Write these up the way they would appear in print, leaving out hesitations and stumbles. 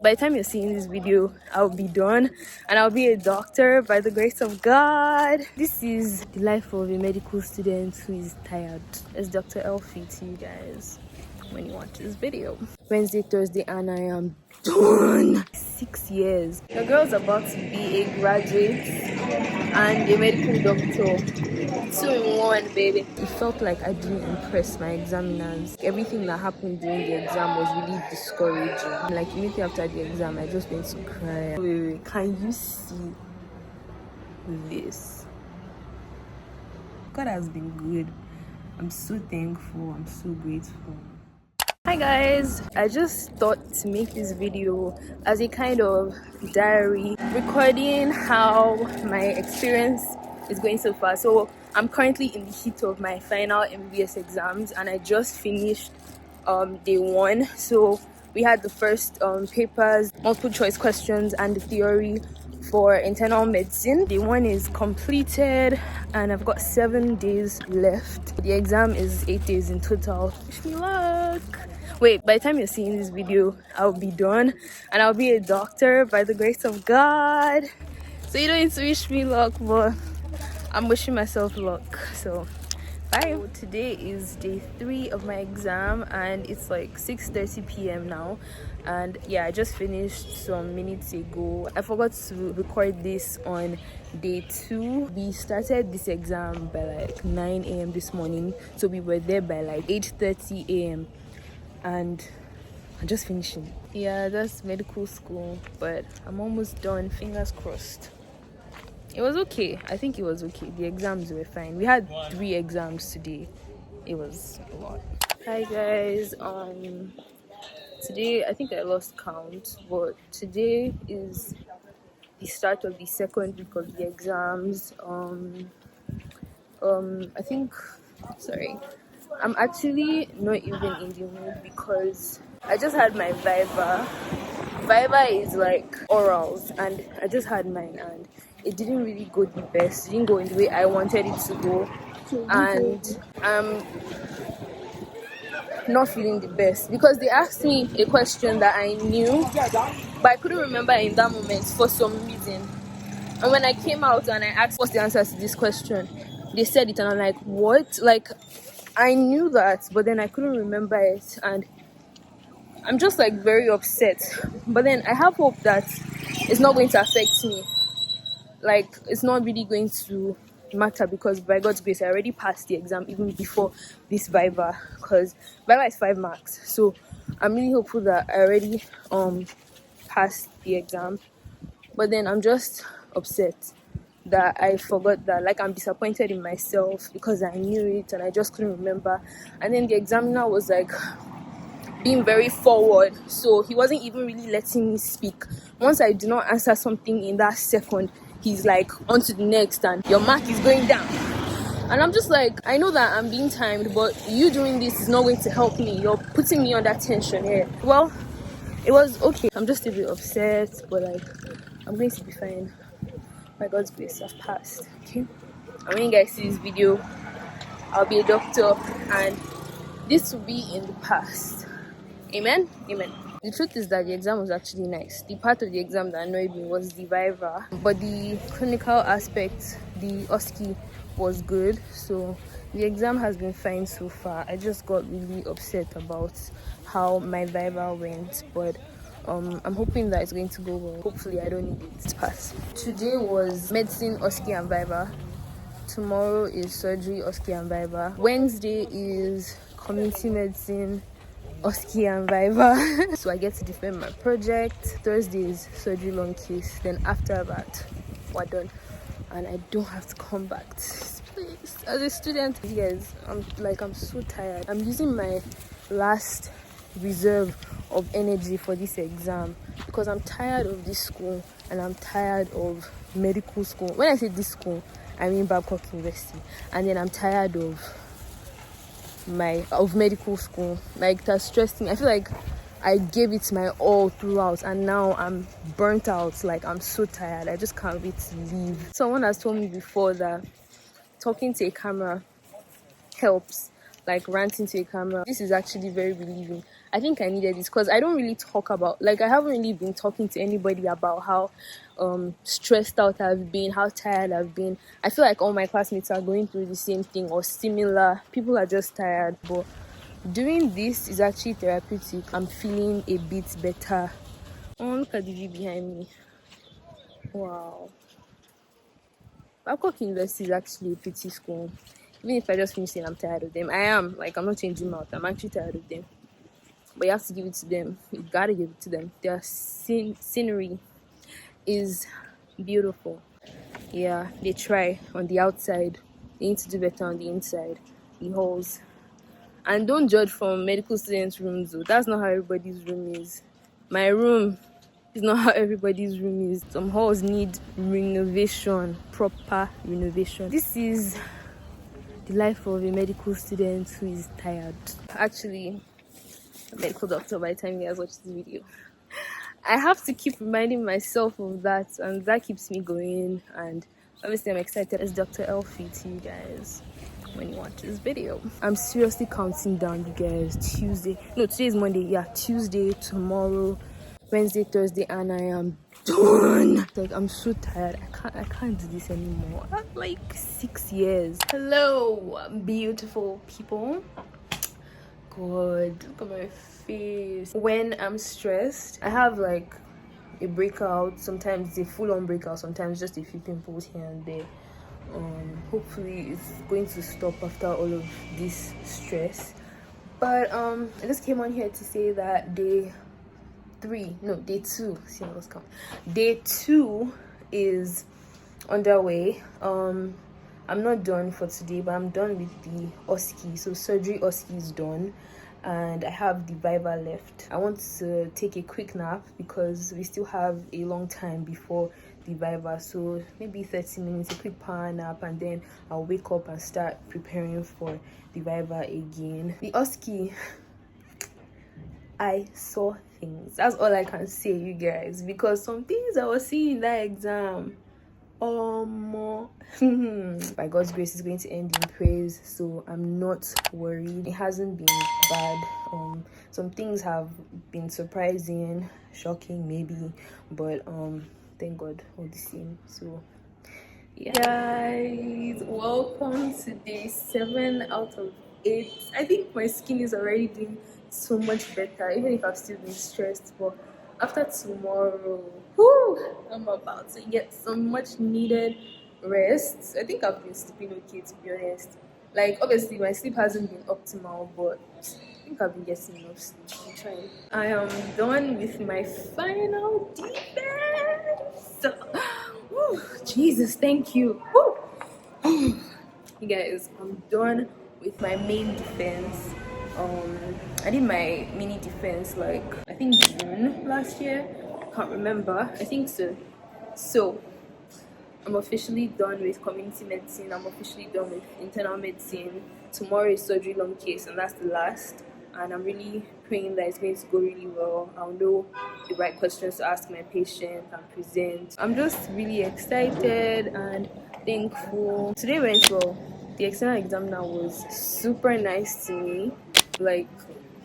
By the time you're seeing this video, I'll be done and I'll be a doctor by the grace of God. This is the life of a medical student who is tired. It's Dr. Elfie to you guys when you watch this video. Wednesday, Thursday, and I am done. 6 years. The girl's about to be a graduate and a medical doctor. 2 in 1, baby. It felt like I didn't impress my examiners. Everything that happened during the exam was really discouraging. Like immediately after the exam, I just went to cry. Wait, can you see this? God has been good. I'm so thankful. I'm so grateful. Hi guys, I just thought to make this video as a kind of diary, recording how my experience is going so far. So I'm currently in the heat of my final MBS exams and I just finished day 1. So we had the first papers, multiple choice questions and the theory for internal medicine. Day 1 is completed and I've got 7 days left. The exam is 8 days in total. Wish me luck. Wait, by the time you're seeing this video, I'll be done and I'll be a doctor by the grace of God. So you don't need to wish me luck, but I'm wishing myself luck. So bye. So today is day 3 of my exam and it's like 6:30 p.m. now, and yeah, I just finished some minutes ago. I forgot to record this on day 2. We started this exam by like 9 a.m. this morning, so we were there by like 8:30 a.m. and I'm just finishing. Yeah, that's medical school, but I'm almost done. Fingers crossed. It was okay. I think it was okay. The exams were fine. We had 3 exams today. It was a lot. Hi guys. Today I think I lost count, but today is the start of the 2nd week of the exams. I think, sorry, I'm actually not even in the mood because I just had my Viva. Viva is like orals and I just had mine and it didn't really go the best. It didn't go in the way I wanted it to go, and I'm not feeling the best because they asked me a question that I knew but I couldn't remember in that moment for some reason. And when I came out and I asked what's the answer to this question, they said it and I'm like, what? Like, I knew that, but then I couldn't remember it and I'm just like very upset. But then I have hope that it's not going to affect me. Like, it's not really going to matter because by God's grace I already passed the exam even before this Viva, because Viva is 5 marks. So I'm really hopeful that I already passed the exam. But then I'm just upset that I forgot that. Like, I'm disappointed in myself because I knew it and I just couldn't remember. And then the examiner was like being very forward, so he wasn't even really letting me speak. Once I do not answer something in that second, he's like, on to the next and your mark is going down. And I'm just like, I know that I'm being timed, but you doing this is not going to help me. You're putting me under tension here. Well, it was okay. I'm just a bit upset, but like, I'm going to be fine. By God's grace, I've passed. Okay, and when you guys see this video, I'll be a doctor and this will be in the past. Amen. Amen. The truth is that the exam was actually nice. The part of the exam that annoyed me was the Viva, but the clinical aspect, the OSCE, was good. So the exam has been fine so far. I just got really upset about how my Viva went, but I'm hoping that it's going to go well. Hopefully I don't need it to pass. Today was medicine, OSCE and Viva. Tomorrow is surgery, OSCE and Viva. Wednesday is community medicine, OSCE and Viva. So I get to defend my project. Thursday is surgery long case. Then after that, we're done. And I don't have to come back to this place. As a student, yes, I'm so tired. I'm using my last reserve of energy for this exam because I'm tired of this school and I'm tired of medical school. When I say this school, I mean Babcock University. And then I'm tired of medical school. Like, that stressed me. I feel like I gave it my all throughout and now I'm burnt out. Like, I'm so tired. I just can't wait to leave. Someone has told me before that talking to a camera helps. like ranting to a camera. This is actually very relieving. I think I needed this because I don't really talk about, like, I haven't really been talking to anybody about how stressed out I've been, how tired I've been. I feel like all my classmates are going through the same thing or similar. People are just tired, but doing this is actually therapeutic. I'm feeling a bit better. Oh, look at the view behind me. Wow. Babcock University is actually a pretty school. Even if I just finish saying I'm tired of them, I am. Like, I'm not changing my out. I'm actually tired of them. But you have to give it to them. You gotta give it to them. Their scenery is beautiful. Yeah, they try on the outside. They need to do better on the inside. The halls. And don't judge from medical students' rooms, though. That's not how everybody's room is. My room is not how everybody's room is. Some halls need renovation, proper renovation. This is the life of a medical student who is tired. Actually, a medical doctor by the time you guys watch this video. I have to keep reminding myself of that, and that keeps me going. And obviously, I'm excited as Dr. Elfie to you guys when you watch this video. I'm seriously counting down, you guys. Tuesday, no, today is Monday. Yeah, Tuesday, tomorrow, Wednesday, Thursday, and I am done. Like, I'm so tired. I can't do this anymore. That's like 6 years. Hello, beautiful people. God, look at my face. When I'm stressed, I have like a breakout. Sometimes it's a full-on breakout, sometimes just a few pimples here and there. Hopefully it's going to stop after all of this stress. But I just came on here to say that day 2, see, I was counting. Day 2 is underway. I'm not done for today, but I'm done with the OSCE. So surgery OSCE is done, and I have the Viva left. I want to take a quick nap because we still have a long time before the Viva. So maybe 30 minutes, a quick power nap, and then I'll wake up and start preparing for the Viva again. The OSCE, I saw things. That's all I can say, you guys, because some things I was seeing in that exam, by God's grace, is going to end in praise, so I'm not worried. It hasn't been bad. Some things have been surprising, shocking maybe, but thank God all the same. So yeah, guys, welcome to day 7 out of 8. I think my skin is already doing so much better, even if I've still been stressed. But after tomorrow, I'm about to get some much needed rest. I think I've been sleeping okay, to be honest. Like, obviously my sleep hasn't been optimal, but I think I've been getting enough sleep. I'm trying. I am done with my final defense. Woo, Jesus, thank you. Woo. You guys, I'm done with my main defense. I did my mini defense like I think June last year. Can't remember. I think so. So I'm officially done with community medicine. I'm officially done with internal medicine. Tomorrow is surgery long case, and that's the last. And I'm really praying that it's going to go really well. I'll know the right questions to ask my patient and present. I'm just really excited and thankful. Today went well. The external examiner was super nice to me. Like,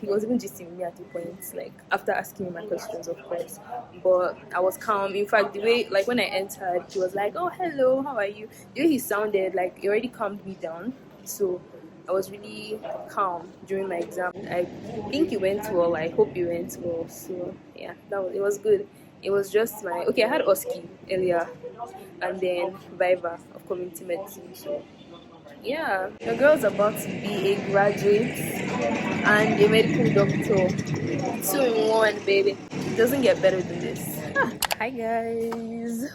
he was even gisting me at the point, like after asking me my questions, of course. But I was calm. In fact, the way, like when I entered, he was like, "Oh, hello, how are you?" The way he sounded, like it already calmed me down. So I was really calm during my exam. I think it went well. I hope it went well. So yeah, it was good. It was just I had OSCE earlier, and then Viva of community medicine. So yeah, your girl's about to be a graduate and a medical doctor. 2 in 1, baby. It doesn't get better than this. Hi guys.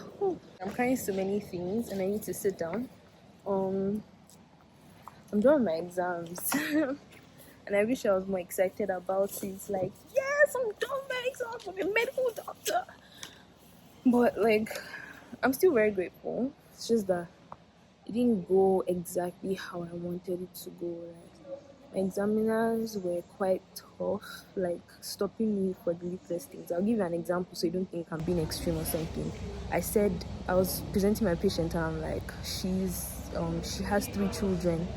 I'm carrying so many things and I need to sit down. I'm done my exams. And I wish I was more excited about it. Like, yes, I'm done my exams. I'm a medical doctor. But like, I'm still very grateful. It's just that it didn't go exactly how I wanted it to go. Like, my examiners were quite tough, like stopping me for the littlest things. I'll give you an example so you don't think I'm being extreme or something. I was presenting my patient and I'm like, she has 3 children,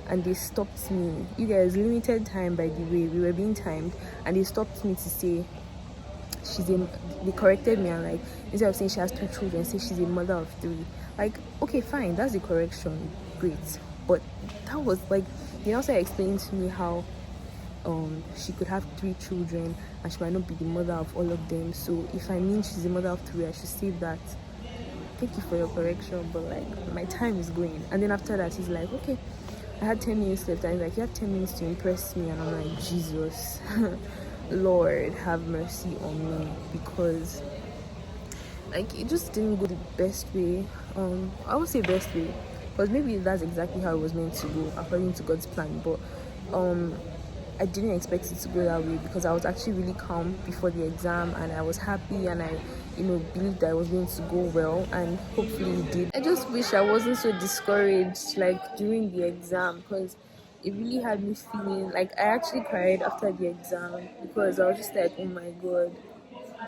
and they stopped me. There's limited time, by the way, we were being timed, and they stopped me to say they corrected me, and like, instead of saying she has 2 children, say she's a mother of 3. Like, okay, fine, that's the correction, great. But that was like, they also explained to me how she could have 3 children and she might not be the mother of all of them. So if I mean she's the mother of 3, I should say that. Thank you for your correction, but like, my time is going. And then after that, he's like, okay, I had 10 minutes left, and he's like, you have 10 minutes to impress me. And I'm like, Jesus. Lord have mercy on me, because like, it just didn't go the best way. I won't say best way, because maybe that's exactly how it was meant to go according to God's plan, but I didn't expect it to go that way, because I was actually really calm before the exam, and I was happy, and I believed that I was going to go well, and hopefully it did. I just wish I wasn't so discouraged like during the exam, because it really had me feeling like I actually cried after the exam, because I was just like, oh my God,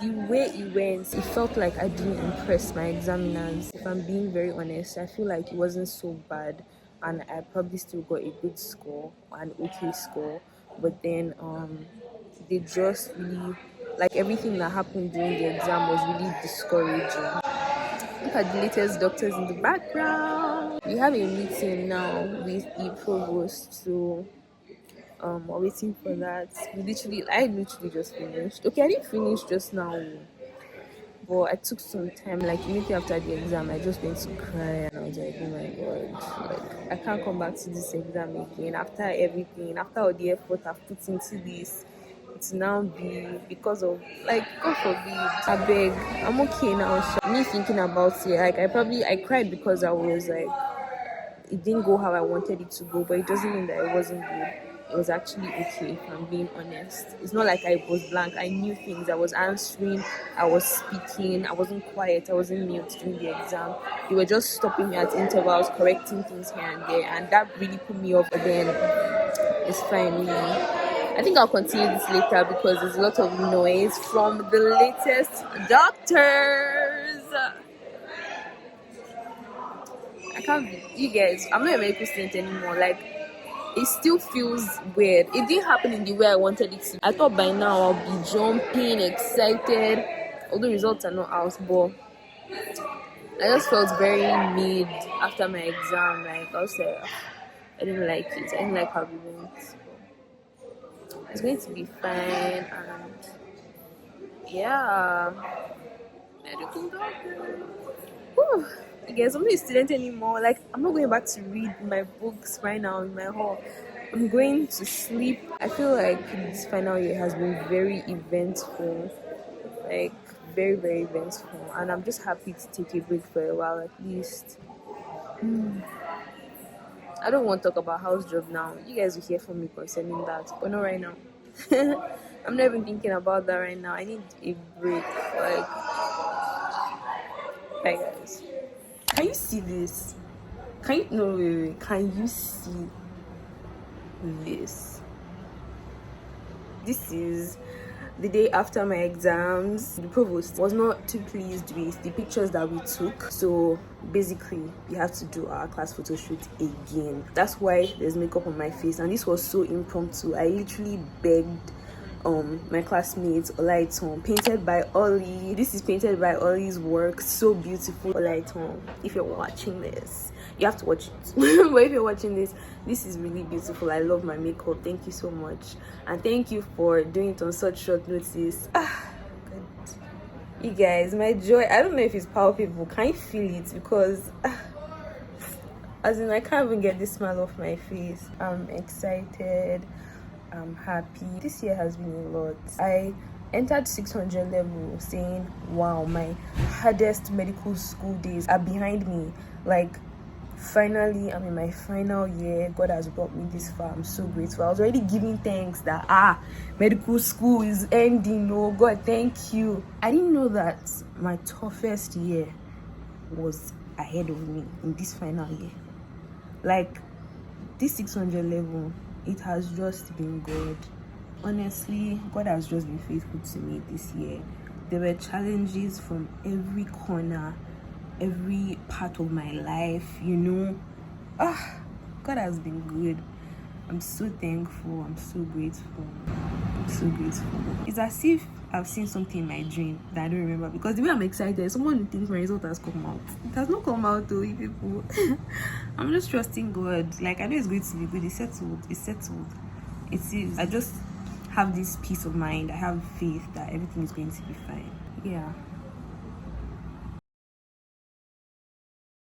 the way it went, it felt like I didn't impress my examiners. If I'm being very honest, I feel like it wasn't so bad, and I probably still got a good score, an okay score. But then they just really, like, everything that happened during the exam was really discouraging. Look at the latest doctors in the background. We have a meeting now with the provost, so we're waiting for that. I literally just finished. Okay, I didn't finish just now, but I took some time. Like, immediately after the exam, I just went to cry, and I was like, oh my God, like, I can't come back to this exam again after everything, after all the effort I've put into this. It's now be because of, like, God forbid. I beg, I'm okay now. Me thinking about it, like, I cried because I was like, it didn't go how I wanted it to go, but it doesn't mean that it wasn't good. It was actually okay, if I'm being honest. It's not like I was blank. I knew things. I was answering, I was speaking, I wasn't quiet, I wasn't mute during the exam. They were just stopping me at intervals, correcting things here and there, and that really put me off. But then it's fine. I think I'll continue this later, because there's a lot of noise from the latest doctors. I can't be, you guys, I'm not a medical student anymore. Like, it still feels weird. It didn't happen in the way I wanted it to. I thought by now I'll be jumping, excited, although results are not out, but I just felt very mid after my exam. Like, I was like, I didn't like it. I didn't like how we went. It's going to be fine, and yeah, medical doctor. Whew. Guys, I'm not a student anymore. Like, I'm not going back to read my books right now in my hall. I'm going to sleep. I feel like this final year has been very eventful, like, very, very eventful, and I'm just happy to take a break for a while at least. I don't want to talk about house job now. You guys will hear from me concerning that, but not right now. I'm not even thinking about that right now. I need a break. Like, hi guys. Can you see this? Wait. Can you see this? This is the day after my exams. The provost was not too pleased with the pictures that we took, so basically we have to do our class photo shoot again. That's why there's makeup on my face, and this was so impromptu. I literally begged my classmates, Olaiton, painted by Ollie. This is painted by Ollie's work, so beautiful. Olaiton, if you're watching this, you have to watch it. But if you're watching this is really beautiful. I love my makeup. Thank you so much, and thank you for doing it on such short notice. God. You guys, my joy, I don't know if it's palpable. Can you feel it? Because as in, I can't even get this smile off my face. I'm excited, I'm happy. This year has been a lot. I entered 600 level saying, wow, my hardest medical school days are behind me. Like, finally, I'm in my final year. God has brought me this far. I'm so grateful. I was already giving thanks that medical school is ending. Oh God, thank you. I didn't know that my toughest year was ahead of me in this final year. Like, this 600 level, it has just been good. Honestly, God has just been faithful to me this year. There were challenges from every corner, every part of my life, God has been good. I'm so thankful. I'm so grateful. I'm so grateful. It's as if I've seen something in my dream that I don't remember, because the way I'm excited, someone would think my result has come out. It has not come out, though, you people. I'm just trusting God. Like, I know it's going to be good. It's settled. It's settled. It is. I just have this peace of mind. I have faith that everything is going to be fine. Yeah.